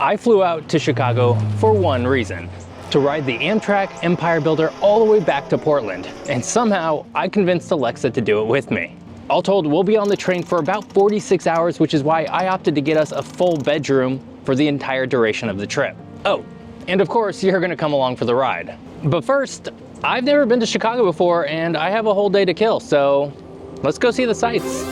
I flew out to Chicago for one reason: to ride the Amtrak Empire Builder all the way back to Portland. And somehow I convinced Alexa to do it with me. All told, we'll be on the train for about 46 hours, which is why I opted to get us a full bedroom for the entire duration of the trip. Oh, and of course, you're gonna come along for the ride. But first, I've never been to Chicago before and I have a whole day to kill, so let's go see the sights.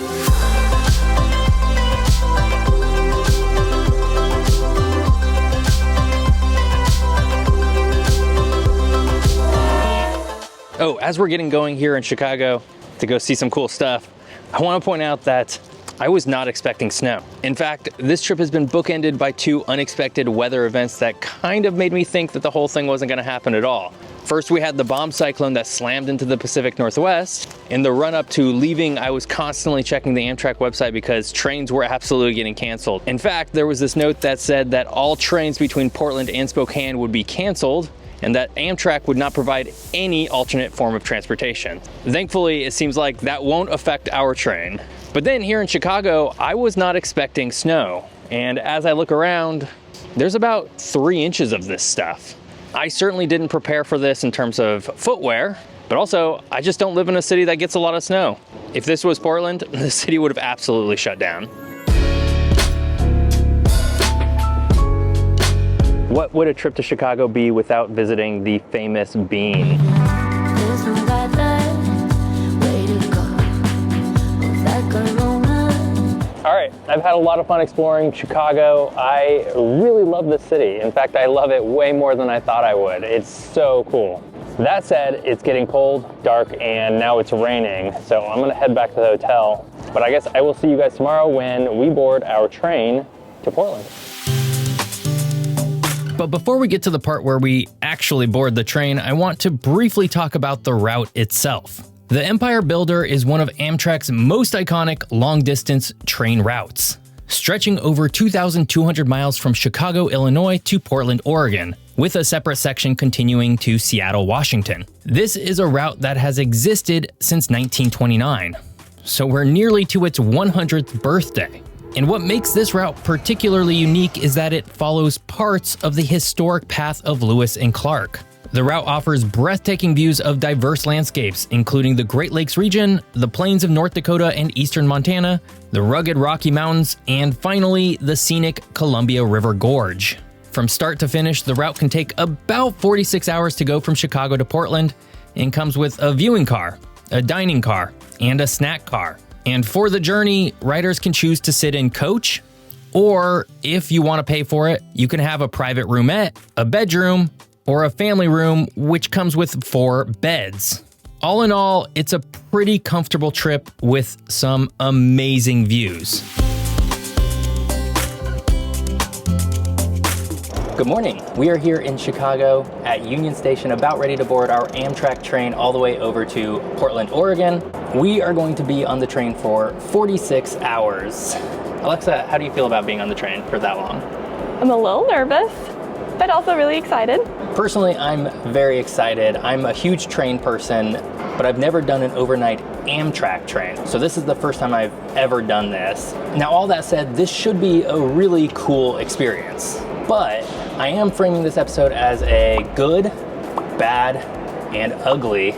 Oh, as we're getting going here in Chicago to go see some cool stuff, I want to point out that I was not expecting snow. In fact, this trip has been bookended by two unexpected weather events that kind of made me think that the whole thing wasn't going to happen at all. First, we had the bomb cyclone that slammed into the Pacific Northwest. In the run-up to leaving, I was constantly checking the Amtrak website because trains were absolutely getting canceled. In fact, there was this note that said that all trains between Portland and Spokane would be canceled, and that Amtrak would not provide any alternate form of transportation. Thankfully, it seems like that won't affect our train. But then here in Chicago, I was not expecting snow. And as I look around, there's about 3 inches of this stuff. I certainly didn't prepare for this in terms of footwear, but also I just don't live in a city that gets a lot of snow. If this was Portland, the city would have absolutely shut down. What would a trip to Chicago be without visiting the famous Bean? All right, I've had a lot of fun exploring Chicago. I really love this city. In fact, I love it way more than I thought I would. It's so cool. That said, it's getting cold, dark, and now it's raining. So I'm gonna head back to the hotel. But I guess I will see you guys tomorrow when we board our train to Portland. But before we get to the part where we actually board the train, I want to briefly talk about the route itself. The Empire Builder is one of Amtrak's most iconic long-distance train routes, stretching over 2,200 miles from Chicago, Illinois to Portland, Oregon, with a separate section continuing to Seattle, Washington. This is a route that has existed since 1929, so we're nearly to its 100th birthday. And what makes this route particularly unique is that it follows parts of the historic path of Lewis and Clark. The route offers breathtaking views of diverse landscapes, including the Great Lakes region, the plains of North Dakota and eastern Montana, the rugged Rocky Mountains, and finally, the scenic Columbia River Gorge. From start to finish, the route can take about 46 hours to go from Chicago to Portland and comes with a viewing car, a dining car, and a snack car. And for the journey, riders can choose to sit in coach, or if you want to pay for it, you can have a private roomette, a bedroom, or a family room, which comes with 4 beds. All in all, it's a pretty comfortable trip with some amazing views. Good morning. We are here in Chicago at Union Station, about ready to board our Amtrak train all the way over to Portland, Oregon. We are going to be on the train for 46 hours. Alexa, how do you feel about being on the train for that long? I'm a little nervous, but also really excited. Personally, I'm very excited. I'm a huge train person, but I've never done an overnight Amtrak train. So this is the first time I've ever done this. Now, all that said, this should be a really cool experience. But I am framing this episode as a good, bad, and ugly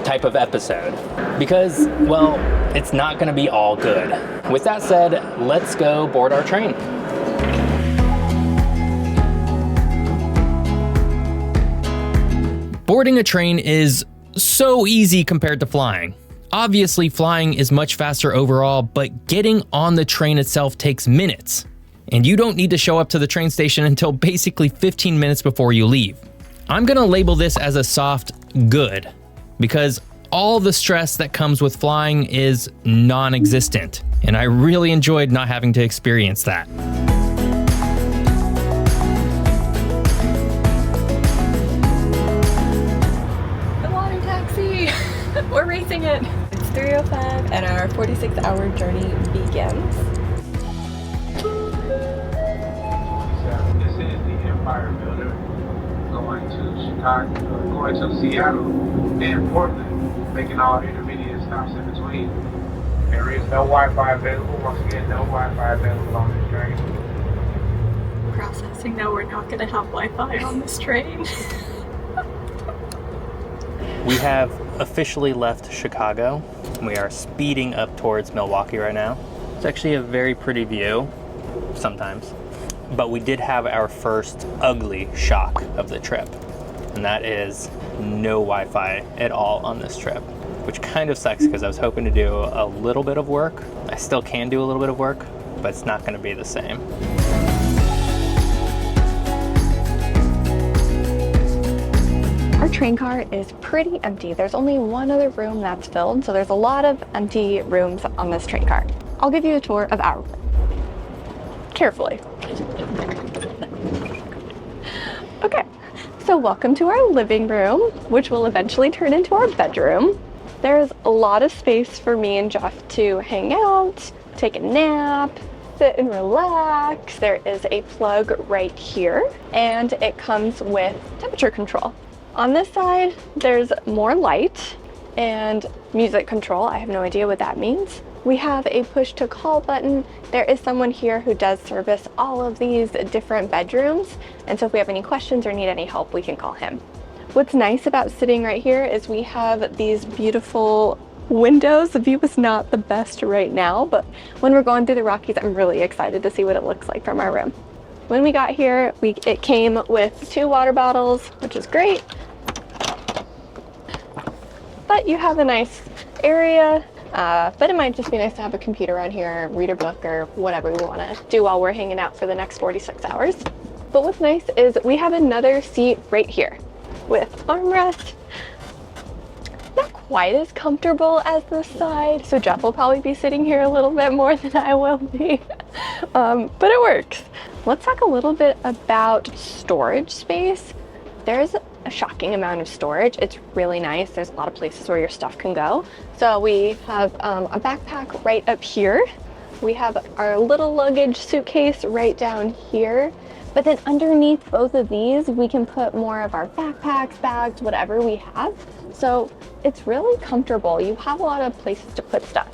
type of episode. Because, well, it's not gonna be all good. With that said, let's go board our train. Boarding a train is so easy compared to flying. Obviously, flying is much faster overall, but getting on the train itself takes minutes. And you don't need to show up to the train station until basically 15 minutes before you leave. I'm gonna label this as a soft good, because all the stress that comes with flying is non-existent, and I really enjoyed not having to experience that. The water taxi! We're racing it! It's 3:05 and our 46-hour journey begins. This is the Empire Builder going to Chicago, going to Seattle and Portland, making all intermediate stops in between. There is no Wi-Fi available. Once again, no Wi-Fi available on this train. guessing now we're not going to have Wi-Fi on this train. We have officially left Chicago. We are speeding up towards Milwaukee right now. It's actually a very pretty view, sometimes. But we did have our first ugly shock of the trip. And that is no Wi-Fi at all on this trip, which kind of sucks because I was hoping to do a little bit of work. I still can do a little bit of work, but it's not going to be the same. Our train car is pretty empty. There's only one other room that's filled, so there's a lot of empty rooms on this train car. I'll give you a tour of our room. Carefully. Okay, so welcome to our living room, which will eventually turn into our bedroom. There's a lot of space for me and Geoff to hang out, take a nap, sit and relax. There is a plug right here, and it comes with temperature control. On this side, there's more light and music control. I have no idea what that means. We have a push to call button. There is someone here who does service all of these different bedrooms. And so if we have any questions or need any help, we can call him. What's nice about sitting right here is we have these beautiful windows. The view is not the best right now, but when we're going through the Rockies, I'm really excited to see what it looks like from our room. When we got here, it came with 2 water bottles, which is great. But you have a nice area, but it might just be nice to have a computer around here, read a book, or whatever we want to do while we're hanging out for the next 46 hours. But what's nice is we have another seat right here with armrest. Not quite as comfortable as this side, so Geoff will probably be sitting here a little bit more than I will be, but it works. Let's talk a little bit about storage space. There's a shocking amount of storage. It's really nice. There's a lot of places where your stuff can go. So we have a backpack right up here. We have our little luggage suitcase right down here. But then underneath both of these, we can put more of our backpacks, bags, whatever we have. So it's really comfortable. You have a lot of places to put stuff.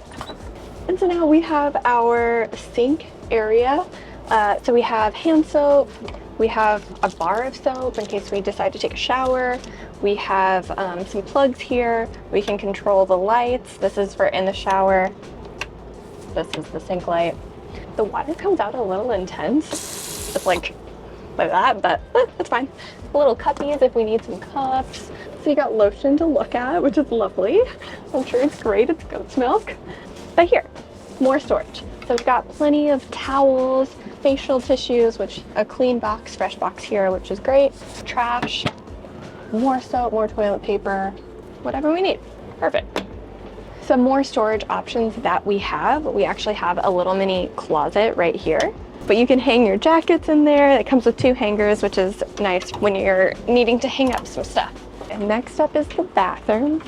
And so now we have our sink area. So we have hand soap. We have a bar of soap in case we decide to take a shower. We have some plugs here. We can control the lights. This is for in the shower. This is the sink light. The water comes out a little intense. It's like that, but that's fine. Little cuppies if we need some cups. So you got lotion to look at, which is lovely. I'm sure it's great. It's goat's milk. But here, more storage. So we've got plenty of towels, facial tissues, which a clean box, fresh box here, which is great. Trash, more soap, more toilet paper, whatever we need. Perfect. Some more storage options that we have. We actually have a little mini closet right here, but you can hang your jackets in there. It comes with 2 hangers, which is nice when you're needing to hang up some stuff. And next up is the bathroom.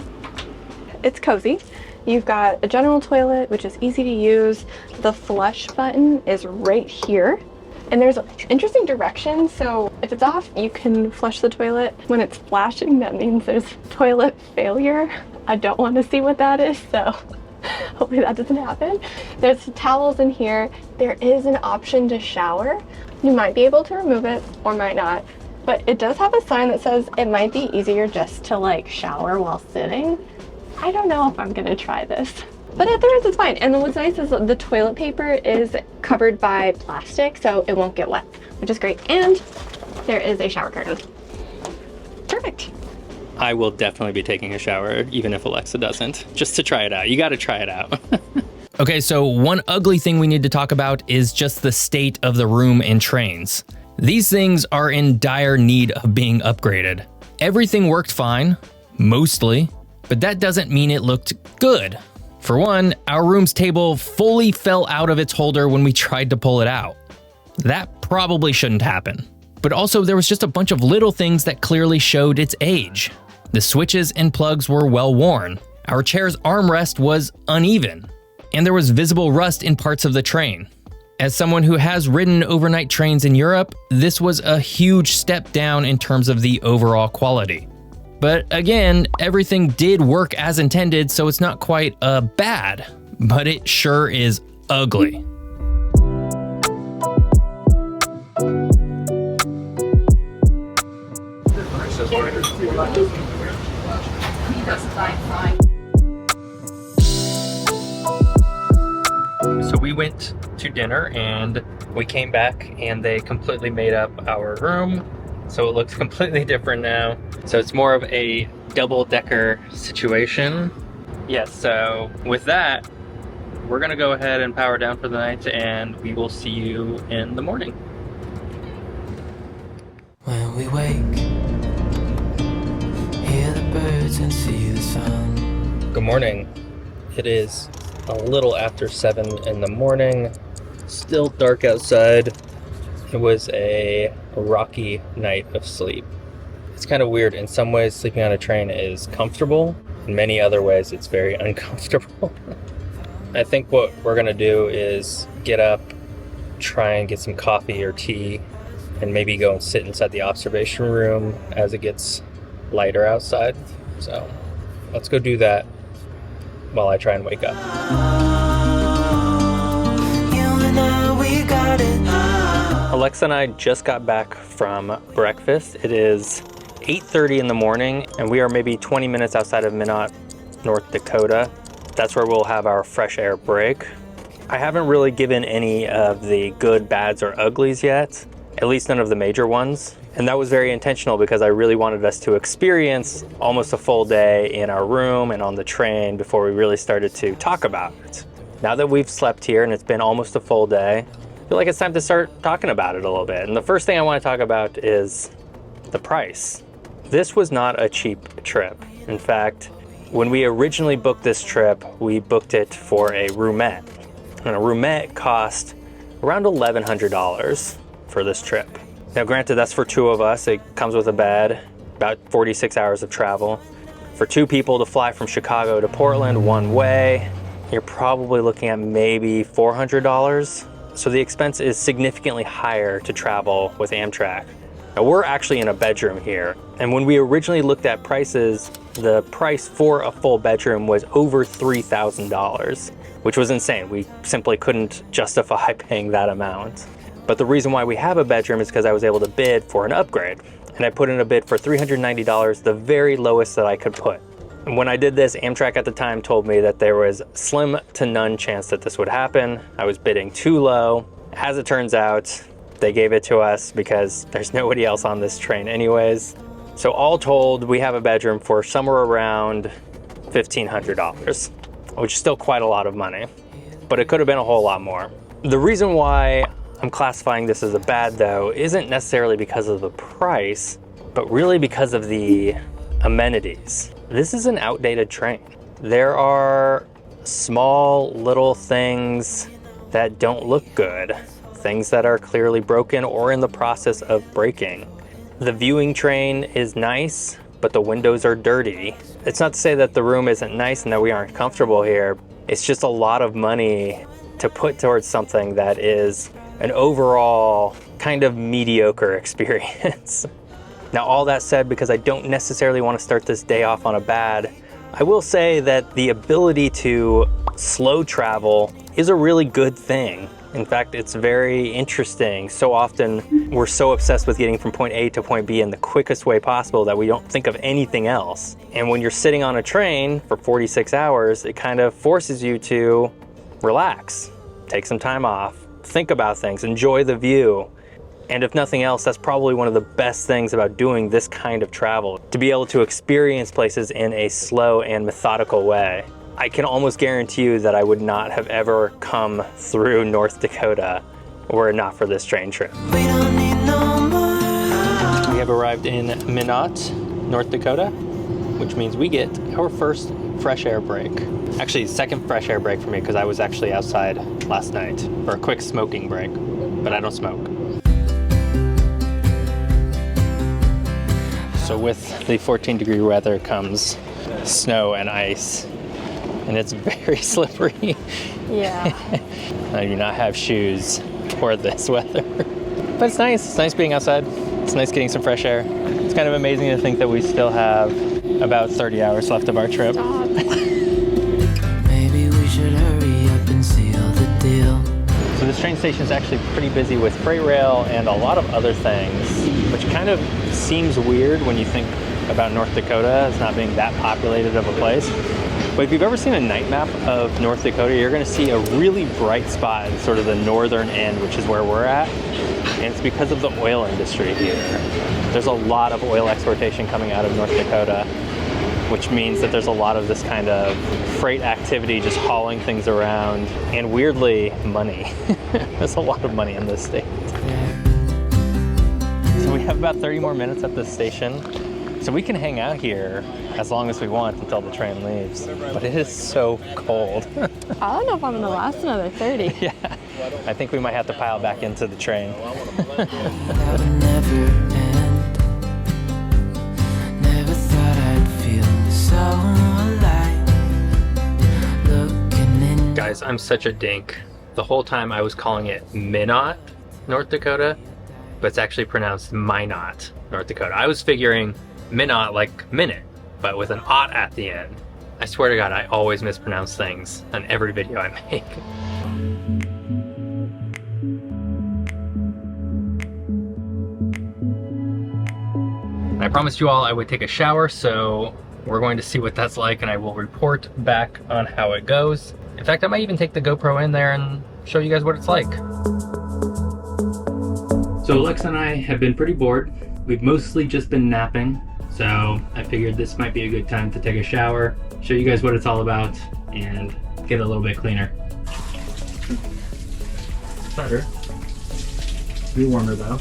It's cozy. You've got a general toilet, which is easy to use. The flush button is right here. And there's interesting directions. So if it's off, you can flush the toilet. When it's flashing, that means there's toilet failure. I don't want to see what that is, so hopefully that doesn't happen. There's towels in here. There is an option to shower. You might be able to remove it or might not, but it does have a sign that says it might be easier just to like shower while sitting. I don't know if I'm gonna try this, but if there is, it's fine. And then what's nice is the toilet paper is covered by plastic, so it won't get wet, which is great. And there is a shower curtain. Perfect. I will definitely be taking a shower, even if Alexa doesn't, just to try it out. You gotta try it out. Okay, so one ugly thing we need to talk about is just the state of the room and trains. These things are in dire need of being upgraded. Everything worked fine, mostly, but that doesn't mean it looked good. For one, our room's table fully fell out of its holder when we tried to pull it out. That probably shouldn't happen. But also there was just a bunch of little things that clearly showed its age. The switches and plugs were well worn. Our chair's armrest was uneven. And there was visible rust in parts of the train. As someone who has ridden overnight trains in Europe, this was a huge step down in terms of the overall quality. But again, everything did work as intended, so it's not quite bad, but it sure is ugly. So we went to dinner and we came back and they completely made up our room. So it looks completely different now. So it's more of a double-decker situation. Yes, so with that, we're gonna go ahead and power down for the night and we will see you in the morning. When we wake, hear the birds and see the sun. Good morning. It is a little after 7 in the morning. Still dark outside. It was a rocky night of sleep. It's kind of weird. In some ways, sleeping on a train is comfortable. In many other ways, it's very uncomfortable. I think what we're gonna do is get up, try and get some coffee or tea, and maybe go and sit inside the observation room as it gets lighter outside. So let's go do that while I try and wake up. Alexa and I just got back from breakfast. It is 8:30 in the morning and we are maybe 20 minutes outside of Minot, North Dakota. That's where we'll have our fresh air break. I haven't really given any of the good, bads, or uglies yet, at least none of the major ones. And that was very intentional because I really wanted us to experience almost a full day in our room and on the train before we really started to talk about it. Now that we've slept here and it's been almost a full day, I feel like it's time to start talking about it a little bit. And the first thing I want to talk about is the price. This was not a cheap trip. In fact, when we originally booked this trip, we booked it for a roomette. And a roomette cost around $1,100 for this trip. Now granted, that's for 2 of us. It comes with a bed, about 46 hours of travel. For 2 people to fly from Chicago to Portland one way, you're probably looking at maybe $400. So the expense is significantly higher to travel with Amtrak. Now we're actually in a bedroom here. And when we originally looked at prices, the price for a full bedroom was over $3,000, which was insane. We simply couldn't justify paying that amount. But the reason why we have a bedroom is because I was able to bid for an upgrade. And I put in a bid for $390, the very lowest that I could put. And when I did this, Amtrak at the time told me that there was slim to none chance that this would happen. I was bidding too low. As it turns out, they gave it to us because there's nobody else on this train anyways. So all told, we have a bedroom for somewhere around $1,500, which is still quite a lot of money, but it could have been a whole lot more. The reason why I'm classifying this as a bad though isn't necessarily because of the price, but really because of the amenities. This is an outdated train. There are small little things that don't look good, things that are clearly broken or in the process of breaking. The viewing train is nice, but the windows are dirty. It's not to say that the room isn't nice and that we aren't comfortable here. It's just a lot of money to put towards something that is an overall kind of mediocre experience. Now, all that said, because I don't necessarily want to start this day off on a bad, I will say that the ability to slow travel is a really good thing. In fact, it's very interesting. So often we're so obsessed with getting from point A to point B in the quickest way possible that we don't think of anything else. And when you're sitting on a train for 46 hours, it kind of forces you to relax, take some time off, think about things, enjoy the view. And if nothing else, that's probably one of the best things about doing this kind of travel, to be able to experience places in a slow and methodical way. I can almost guarantee you that I would not have ever come through North Dakota were it not for this train trip. We have arrived in Minot, North Dakota, which means we get our first fresh air break. Actually, second fresh air break for me because I was actually outside last night for a quick smoking break, but I don't smoke. So with the 14-degree weather comes snow and ice. And it's very slippery. Yeah. I do not have shoes for this weather. But it's nice. It's nice being outside. It's nice getting some fresh air. It's kind of amazing to think that we still have about 30 hours left of our trip. Maybe we should hurry up and seal the deal. So this train station is actually pretty busy with freight rail and a lot of other things. which kind of seems weird when you think about North Dakota as not being that populated of a place. But if you've ever seen a night map of North Dakota, you're going to see a really bright spot in sort of the northern end, which is where we're at. And it's because of the oil industry here. There's a lot of oil exportation coming out of North Dakota, which means that there's a lot of this kind of freight activity, just hauling things around, and weirdly, money. There's a lot of money in this state. So we have about 30 more minutes at this station. So we can hang out here as long as we want until the train leaves. But it is so cold. I don't know if I'm gonna last another 30. Yeah, I think we might have to pile back into the train. That would never end. Never thought I'd feel so alive. Looking in. Guys, I'm such a dink. The whole time I was calling it Minot, North Dakota, but it's actually pronounced Minot, North Dakota. I was figuring Minot like minute, but with an ot at the end. I swear to God, I always mispronounce things on every video I make. I promised you all I would take a shower, so we're going to see what that's like, and I will report back on how it goes. In fact, I might even take the GoPro in there and show you guys what it's like. So Alexa and I have been pretty bored. We've mostly just been napping, so I figured this might be a good time to take a shower, show you guys what it's all about, and get a little bit cleaner. Better. Be warmer though.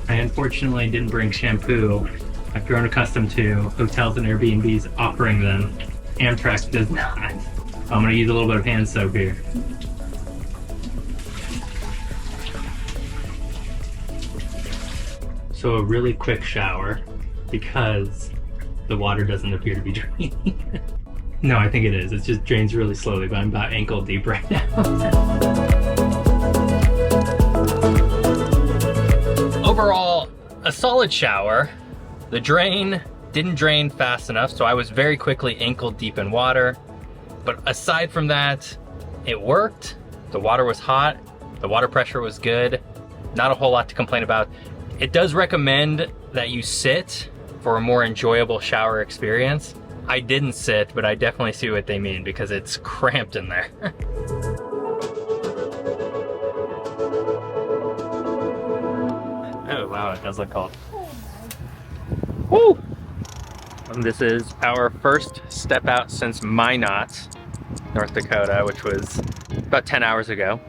I unfortunately didn't bring shampoo. I've grown accustomed to hotels and Airbnbs offering them. Amtrak does not. I'm gonna use a little bit of hand soap here. So a really quick shower because the water doesn't appear to be draining. No, I think it is. It just drains really slowly, but I'm about ankle deep right now. Overall, a solid shower. The drain didn't drain fast enough, so I was very quickly ankle deep in water. But aside from that, it worked. The water was hot. The water pressure was good. Not a whole lot to complain about. It does recommend that you sit for a more enjoyable shower experience. I didn't sit, but I definitely see what they mean because it's cramped in there. Oh wow, it does look cold. Woo! And this is our first step out since Minot, North Dakota, which was about 10 hours ago.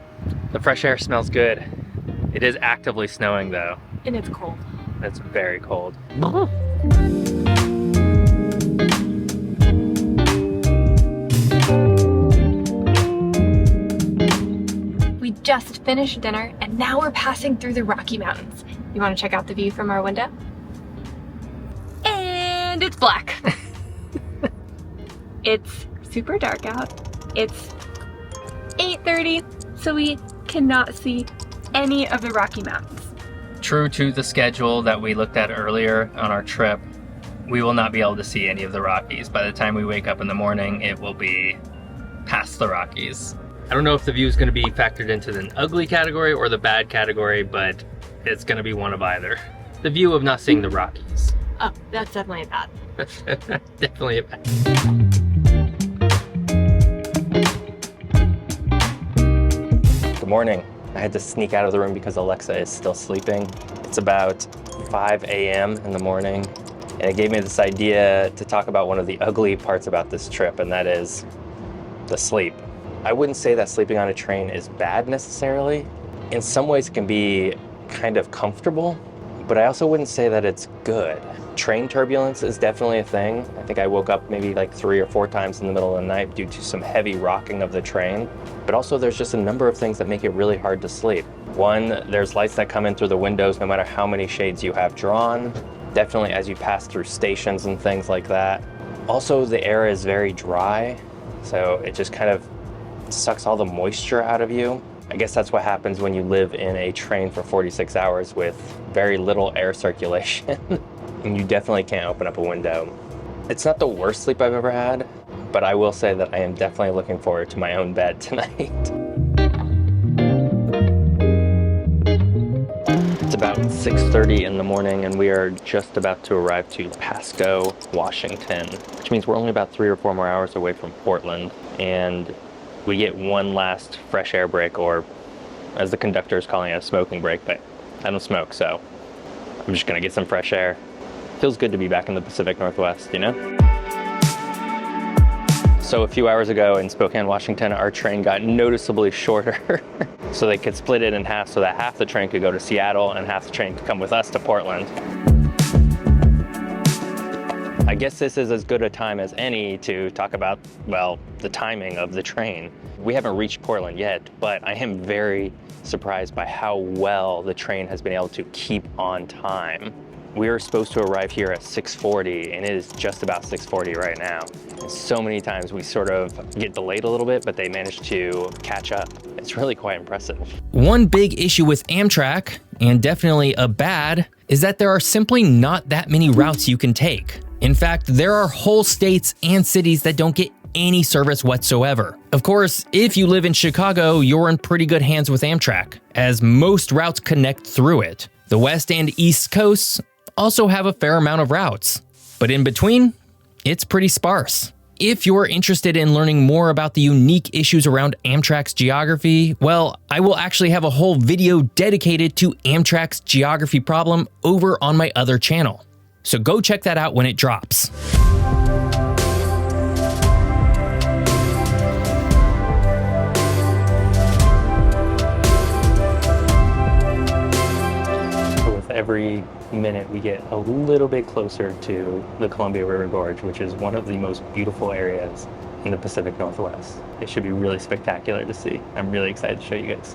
The fresh air smells good. It is actively snowing though. And it's cold. It's very cold. We just finished dinner and now we're passing through the Rocky Mountains. You want to check out the view from our window? And it's black. It's super dark out. It's 8:30, so we cannot see any of the Rocky Mountains. True to the schedule that we looked at earlier on our trip, we will not be able to see any of the Rockies. By the time we wake up in the morning, it will be past the Rockies. I don't know if the view is going to be factored into the ugly category or the bad category, but it's going to be one of either. The view of not seeing the Rockies. Oh, that's definitely bad. Definitely a bad. Good morning. I had to sneak out of the room because Alexa is still sleeping. It's about 5 a.m. in the morning, and it gave me this idea to talk about one of the ugly parts about this trip, and that is the sleep. I wouldn't say that sleeping on a train is bad necessarily. In some ways it can be kind of comfortable, but I also wouldn't say that it's good. Train turbulence is definitely a thing. I think I woke up maybe like 3 or 4 times in the middle of the night due to some heavy rocking of the train. But also there's just a number of things that make it really hard to sleep. One, there's lights that come in through the windows no matter how many shades you have drawn. Definitely as you pass through stations and things like that. Also, the air is very dry, so it just kind of sucks all the moisture out of you. I guess that's what happens when you live in a train for 46 hours with very little air circulation. And you definitely can't open up a window. It's not the worst sleep I've ever had, but I will say that I am definitely looking forward to my own bed tonight. 6:30 in the morning and we are just about to arrive to Pasco, Washington, which means we're only about 3 or 4 more hours away from Portland. And we get one last fresh air break, or as the conductor is calling it, a smoking break, but I don't smoke, so I'm just gonna get some fresh air. Feels good to be back in the Pacific Northwest, you know? So a few hours ago in Spokane, Washington, our train got noticeably shorter. So they could split it in half so that half the train could go to Seattle and half the train could come with us to Portland. I guess this is as good a time as any to talk about, well, the timing of the train. We haven't reached Portland yet, but I am very surprised by how well the train has been able to keep on time. We are supposed to arrive here at 6:40 and it is just about 6:40 right now. And so many times we sort of get delayed a little bit, but they manage to catch up. It's really quite impressive. One big issue with Amtrak, and definitely a bad, is that there are simply not that many routes you can take. In fact, there are whole states and cities that don't get any service whatsoever. Of course, if you live in Chicago, you're in pretty good hands with Amtrak, as most routes connect through it. The West and East Coasts also have a fair amount of routes, but in between, it's pretty sparse. If you're interested in learning more about the unique issues around Amtrak's geography, well, I will actually have a whole video dedicated to Amtrak's geography problem over on my other channel. So go check that out when it drops. Every minute we get a little bit closer to the Columbia River Gorge, which is one of the most beautiful areas in the Pacific Northwest. It should be really spectacular to see. I'm really excited to show you guys.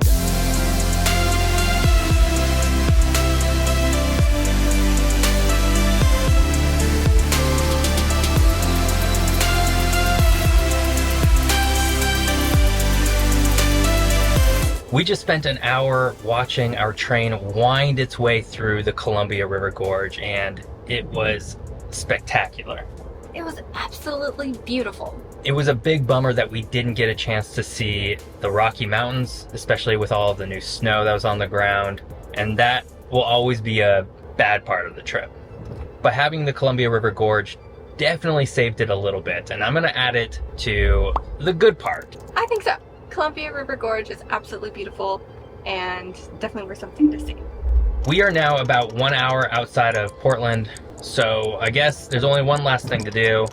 We just spent an hour watching our train wind its way through the Columbia River Gorge, and it was spectacular. It was absolutely beautiful. It was a big bummer that we didn't get a chance to see the Rocky Mountains, especially with all of the new snow that was on the ground, and that will always be a bad part of the trip. But having the Columbia River Gorge definitely saved it a little bit, and I'm gonna add it to the good part. I think so. Columbia River Gorge is absolutely beautiful and definitely worth something to see. We are now about 1 hour outside of Portland, so I guess there's only one last thing to do.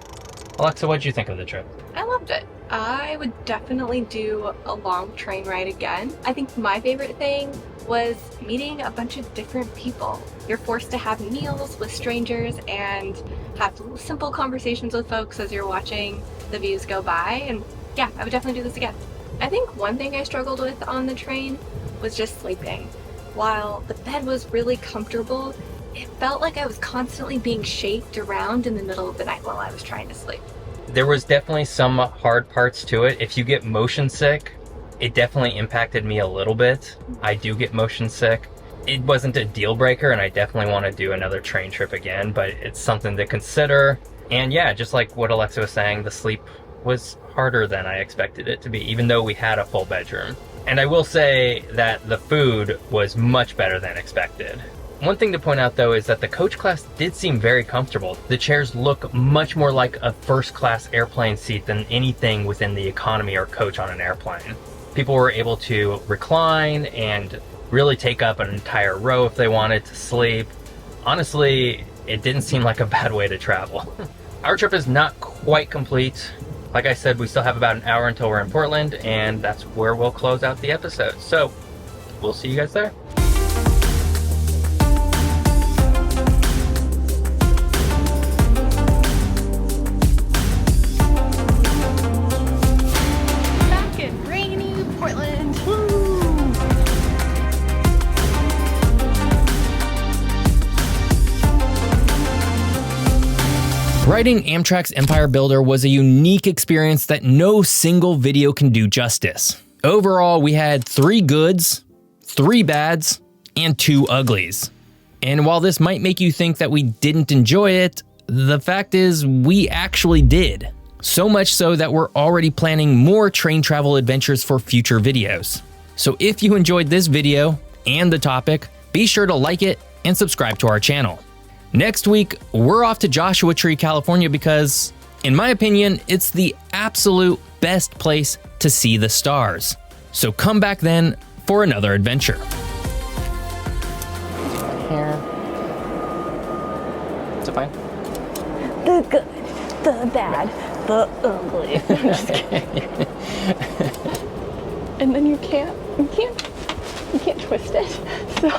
Alexa, what'd you think of the trip? I loved it. I would definitely do a long train ride again. I think my favorite thing was meeting a bunch of different people. You're forced to have meals with strangers and have simple conversations with folks as you're watching the views go by, and yeah, I would definitely do this again. I think one thing I struggled with on the train was just sleeping. While the bed was really comfortable, it felt like I was constantly being shaked around in the middle of the night while I was trying to sleep. There was definitely some hard parts to it. If you get motion sick, it definitely impacted me a little bit. I do get motion sick. It wasn't a deal breaker, and I definitely want to do another train trip again, but it's something to consider. And yeah, just like what Alexa was saying, the sleep was harder than I expected it to be, even though we had a full bedroom. And I will say that the food was much better than expected. One thing to point out though is that the coach class did seem very comfortable. The chairs look much more like a first class airplane seat than anything within the economy or coach on an airplane. People were able to recline and really take up an entire row if they wanted to sleep. Honestly, it didn't seem like a bad way to travel. Our trip is not quite complete. Like I said, we still have about an hour until we're in Portland, and that's where we'll close out the episode. So we'll see you guys there. Back in rainy Portland. Riding Amtrak's Empire Builder was a unique experience that no single video can do justice. Overall, we had 3 goods, 3 bads, and 2 uglies. And while this might make you think that we didn't enjoy it, the fact is we actually did. So much so that we're already planning more train travel adventures for future videos. So if you enjoyed this video and the topic, be sure to like it and subscribe to our channel. Next week, we're off to Joshua Tree, California because, in my opinion, it's the absolute best place to see the stars. So come back then for another adventure. Here. Is it fine? The good, the bad, the ugly. I'm just kidding. And then you can't twist it. So.